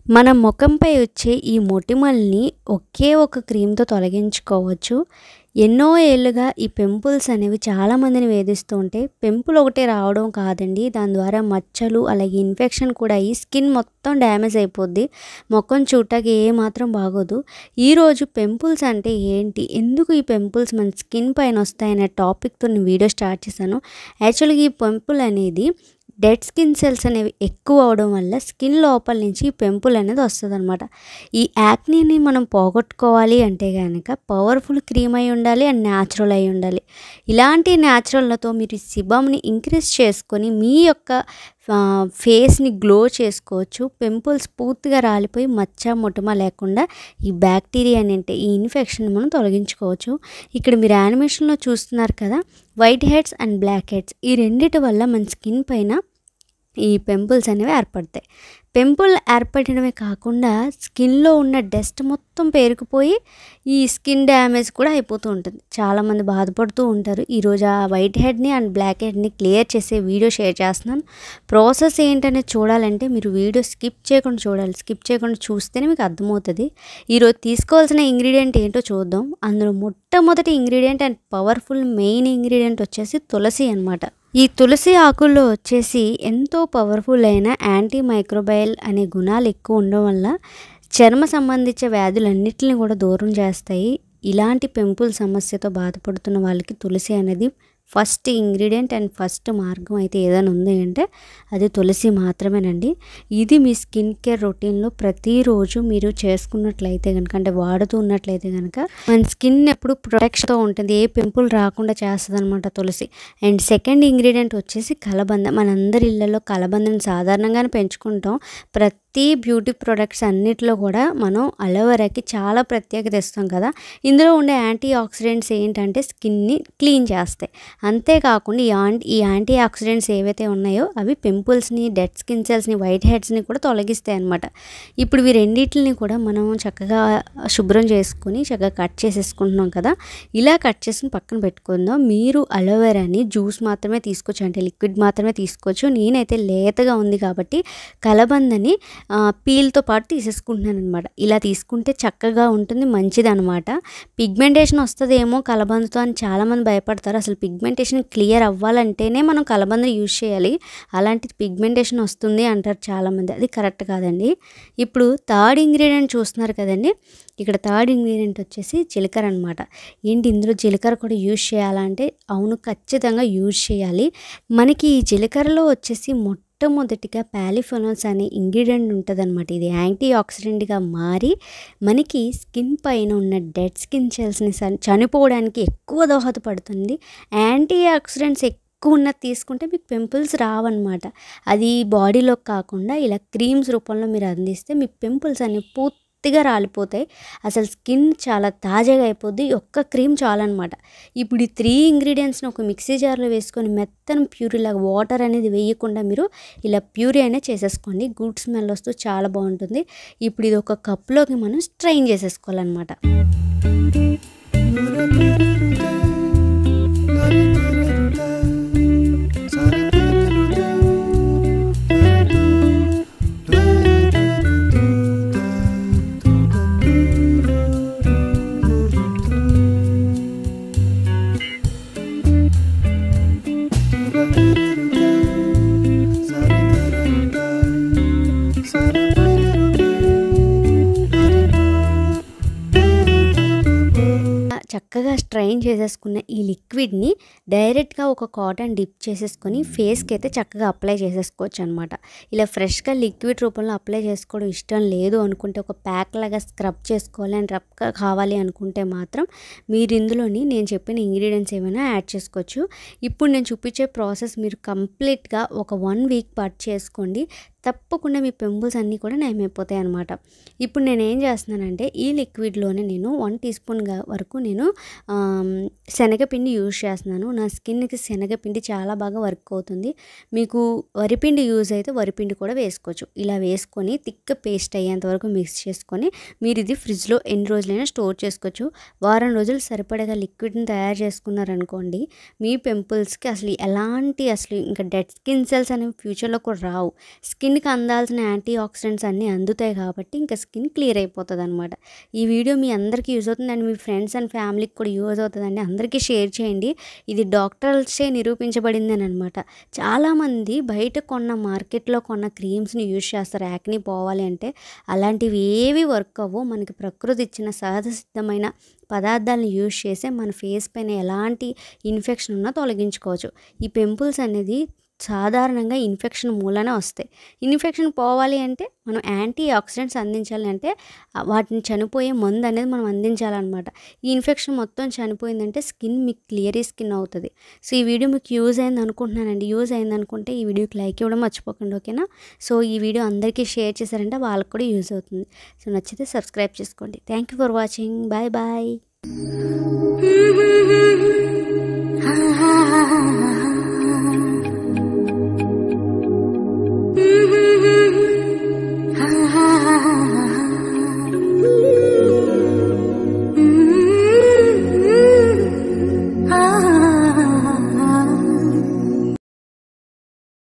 మన ముఖంపై వచ్చే ఈ మొటిమల్ని ఒకే ఒక క్రీమ్‌తో తొలగించుకోవచ్చు. ఎన్నో ఏళ్లుగా ఈ పింపుల్స్ అనేవి చాలామందిని వేధిస్తూ ఉంటే, పింపుల్ ఒకటే రావడం కాదండి. దాని ద్వారా మచ్చలు, అలాగే ఇన్ఫెక్షన్ కూడా అయ్యి స్కిన్ మొత్తం డ్యామేజ్ అయిపోద్ది. మొఖం చూడటానికి ఏమాత్రం బాగోదు. ఈరోజు పింపుల్స్ అంటే ఏంటి? ఎందుకు ఈ పింపుల్స్ మన స్కిన్ పైన వస్తాయనే టాపిక్‌తో నేను వీడియో స్టార్ట్ చేశాను. యాక్చువల్‌గా ఈ పింపుల్ అనేది డెడ్ స్కిన్ సెల్స్ అనేవి ఎక్కువ అవడం వల్ల స్కిన్ లోపల నుంచి ఈ పింపుల్ అనేది వస్తుందన్నమాట. ఈ యాక్నీని మనం పోగొట్టుకోవాలి అంటే గనక పవర్ఫుల్ క్రీమ్ అయి ఉండాలి అండ్ న్యాచురల్ అయి ఉండాలి. ఇలాంటి న్యాచురల్‌తో మీరు సిబమ్‌ని ఇంక్రీజ్ చేసుకొని మీ యొక్క ఫేస్‌ని గ్లో చేసుకోవచ్చు. పింపుల్స్ పూర్తిగా రాలిపోయి మచ్చ, మొటిమ లేకుండా ఈ బ్యాక్టీరియా అంటే ఈ ఇన్ఫెక్షన్ మనం తొలగించుకోవచ్చు. ఇక్కడ మీరు యానిమేషన్‌లో చూస్తున్నారు కదా! White heads and black heads ఈ రెండిటి వల్ల మన స్కిన్ పైన ఈ పింపుల్స్ అనేవి ఏర్పడతాయి. పింపుల్ ఏర్పడడమే కాకుండా స్కిన్‌లో ఉన్న డస్ట్ మొత్తం పేరుకుపోయి ఈ స్కిన్ డ్యామేజ్ కూడా అయిపోతూ ఉంటుంది. చాలామంది బాధపడుతూ ఉంటారు. ఈరోజు ఆ వైట్ హెడ్‌ని అండ్ బ్లాక్ హెడ్‌ని క్లియర్ చేసే వీడియో షేర్ చేస్తున్నాను. ప్రాసెస్ ఏంటనేది చూడాలంటే మీరు వీడియో స్కిప్ చేయకుండా చూడాలి. స్కిప్ చేయకుండా చూస్తేనే మీకు అర్థమవుతుంది. ఈరోజు తీసుకోవాల్సిన ఇంగ్రీడియంట్ ఏంటో చూద్దాం. అందులో మొట్టమొదటి ingredient and powerful main ingredient వచ్చేసి తులసి అన్నమాట. ఈ తులసి ఆకుల్లో వచ్చేసి ఎంతో పవర్ఫుల్ అయిన యాంటీ మైక్రోబయల్ అనే గుణాలు ఎక్కువ ఉండడం వల్ల చర్మ సంబంధించిన వ్యాధులన్నిటిని కూడా దూరం చేస్తాయి. ఇలాంటి పింపుల్ సమస్యతో బాధపడుతున్న వాళ్ళకి తులసి అనేది ఫస్ట్ ఇంగ్రీడియంట్ అండ్ ఫస్ట్ మార్గం అయితే ఏదైనా ఉంది అంటే అది తులసి మాత్రమేనండి. ఇది మీ స్కిన్ కేర్ రొటీన్‌లో ప్రతిరోజు మీరు చేసుకున్నట్లయితే కనుక, అంటే వాడుతూ ఉన్నట్లయితే కనుక మన స్కిన్ ఎప్పుడు ప్రొటెక్షన్‌తో ఉంటుంది. ఏ పింపుల్ రాకుండా చేస్తుందన్నమాట తులసి. అండ్ సెకండ్ ఇంగ్రీడియంట్ వచ్చేసి కలబంద. మనందరి ఇళ్లలో కలబందను సాధారణంగానే పెంచుకుంటాం. ప్రతి బ్యూటీ ప్రొడక్ట్స్ అన్నిటిలో కూడా మనం అలోవెరాకి చాలా ప్రత్యేకత ఇస్తాం కదా! ఇందులో ఉండే యాంటీ ఆక్సిడెంట్స్ ఏంటంటే స్కిన్‌ని క్లీన్ చేస్తాయి. అంతేకాకుండా ఈ యాంటీ ఆక్సిడెంట్స్ ఏవైతే ఉన్నాయో అవి పింపుల్స్‌ని, డెడ్ స్కిన్ సెల్స్‌ని, వైట్ హెడ్స్‌ని కూడా తొలగిస్తాయి అన్నమాట. ఇప్పుడు ఈ రెండిటిని కూడా మనం చక్కగా శుభ్రం చేసుకొని చక్కగా కట్ చేసేసుకుంటున్నాం కదా! ఇలా కట్ చేసుకొని పక్కన పెట్టుకుందాం. మీరు అలోవెరాని జ్యూస్ మాత్రమే తీసుకోవచ్చు, అంటే లిక్విడ్ మాత్రమే తీసుకోవచ్చు. నేనైతే లేతగా ఉంది కాబట్టి కలబందని పీల్తో పాటు తీసేసుకుంటున్నాను అనమాట. ఇలా తీసుకుంటే చక్కగా ఉంటుంది, మంచిదనమాట. పిగ్మెంటేషన్ వస్తుందేమో కలబందతో అని చాలామంది భయపడతారు. అసలు పిగ్మెంటేషన్ క్లియర్ అవ్వాలంటేనే మనం కలబంద యూజ్ చేయాలి. అలాంటిది పిగ్మెంటేషన్ వస్తుంది అంటారు చాలామంది. అది కరెక్ట్ కాదండి. ఇప్పుడు థర్డ్ ఇంగ్రీడియంట్ చూస్తున్నారు కదండి. ఇక్కడ థర్డ్ ఇంగ్రీడియంట్ వచ్చేసి జీలకర్ర అనమాట. ఏంటి ఇందులో జీలకర్ర కూడా యూజ్ చేయాలంటే అవును, ఖచ్చితంగా యూజ్ చేయాలి. మనకి ఈ జీలకర్రలో వచ్చేసి మొట్టమొదటిగా పాలిఫెనాల్స్ అనే ఇంగ్రీడియంట్ ఉంటుందన్నమాట. ఇది యాంటీ ఆక్సిడెంట్గా మారి మనకి స్కిన్ పైన ఉన్న డెడ్ స్కిన్ సెల్స్ని చనిపోవడానికి ఎక్కువ దోహదపడుతుంది. యాంటీ ఆక్సిడెంట్స్ ఎక్కువ ఉన్నది తీసుకుంటే మీకు పింపుల్స్ రావన్నమాట. అది బాడీలోకి కాకుండా ఇలా క్రీమ్స్ రూపంలో మీరు అందిస్తే మీ పింపుల్స్ అనేవి పూర్తిగా రాలిపోతాయి. అసలు స్కిన్ చాలా తాజాగా అయిపోద్ది. ఒక్క క్రీమ్ చాలన్నమాట. ఇప్పుడు ఈ 3 ఇంగ్రీడియంట్స్ని ఒక మిక్సీ జార్లో వేసుకొని మెత్తని ప్యూరీ లాగా వాటర్ అనేది వేయకుండా మీరు ఇలా ప్యూరీ అనేది చేసేసుకోండి. గుడ్ స్మెల్ వస్తూ చాలా బాగుంటుంది. ఇప్పుడు ఇది ఒక కప్లోకి మనం స్ట్రెయిన్ చేసేసుకోవాలన్నమాట. చక్కగా స్ట్రెయిన్ చేసేసుకున్న ఈ లిక్విడ్ని డైరెక్ట్గా ఒక కాటన్ డిప్ చేసేసుకొని ఫేస్కి అయితే చక్కగా అప్లై చేసేసుకోవచ్చు అనమాట. ఇలా ఫ్రెష్గా లిక్విడ్ రూపంలో అప్లై చేసుకోవడం ఇష్టం లేదు అనుకుంటే, ఒక ప్యాక్ లాగా స్క్రబ్ చేసుకోవాలి అని రఫ్గా కావాలి అనుకుంటే మాత్రం మీరు ఇందులోని నేను చెప్పిన ఇంగ్రీడియంట్స్ ఏమైనా యాడ్ చేసుకోవచ్చు. ఇప్పుడు నేను చూపించే ప్రాసెస్ మీరు కంప్లీట్గా ఒక 1 వీక్ పాటు చేసుకోండి. తప్పకుండా మీ పింపుల్స్ అన్నీ కూడా నయమైపోతాయి అనమాట. ఇప్పుడు నేను ఏం చేస్తున్నానంటే ఈ లిక్విడ్లోనే నేను 1 టీ స్పూన్ వరకు నేను శనగపిండి యూజ్ చేస్తున్నాను. నా స్కిన్‌కి శనగపిండి చాలా బాగా వర్క్ అవుతుంది. మీకు వరిపిండి యూజ్ అయితే వరిపిండి కూడా వేసుకోవచ్చు. ఇలా వేసుకొని థిక్ పేస్ట్ అయ్యేంత వరకు మిక్స్ చేసుకొని మీరు ఇది ఫ్రిడ్జ్‌లో ఎన్ని రోజులైనా స్టోర్ చేసుకోవచ్చు. వారం రోజులు సరిపడగా లిక్విడ్‌ని తయారు చేసుకున్నారనుకోండి, మీ పింపుల్స్‌కి అసలు ఇంకా డెడ్ స్కిన్ సెల్స్ అనేవి ఫ్యూచర్‌లో కూడా రావు. స్కిన్‌కి అందాల్సిన యాంటీ ఆక్సిడెంట్స్ అన్నీ అందుతాయి కాబట్టి ఇంకా స్కిన్ క్లియర్ అయిపోతదనమాట. ఈ వీడియో మీ అందరికీ యూజ్ అవుతుంది అండ్ మీ ఫ్రెండ్స్ అండ్ ఫ్యామిలీకి కూడా యూజ్ అవుతుందండి. అందరికీ షేర్ చేయండి. ఇది డాక్టర్స్‌చే నిరూపించబడిందేనమాట. చాలామంది బయట మార్కెట్‌లో కొన్న క్రీమ్స్‌ని యూజ్ చేస్తారు యాక్ని పోవాలి అంటే. అలాంటివి ఏవి వర్క్ అవ్వవు. మనకి ప్రకృతి ఇచ్చిన సహజ సిద్ధమైన పదార్థాలను యూజ్ చేసే మన ఫేస్ పైన ఎలాంటి ఇన్ఫెక్షన్ ఉన్నా తొలగించుకోవచ్చు. ఈ పింపుల్స్ అనేది సాధారణంగా ఇన్ఫెక్షన్ మూలాన వస్తాయి. ఇన్ఫెక్షన్ పోవాలి అంటే మనం యాంటీ ఆక్సిడెంట్స్ అందించాలి అంటే వాటిని చనిపోయే మందు అనేది మనం అందించాలన్నమాట. ఈ ఇన్ఫెక్షన్ మొత్తం చనిపోయిందంటే స్కిన్ మీకు క్లియరీ స్కిన్ అవుతుంది. సో ఈ వీడియో మీకు యూజ్ అయింది అనుకుంటున్నానండి. యూజ్ అయింది అనుకుంటే ఈ వీడియోకి లైక్ ఇవ్వడం మర్చిపోకండి, ఓకేనా? సో ఈ వీడియో అందరికీ షేర్ చేశారంటే వాళ్ళకి కూడా యూజ్ అవుతుంది. సో నచ్చితే సబ్స్క్రైబ్ చేసుకోండి. Thank you for watching. Bye bye.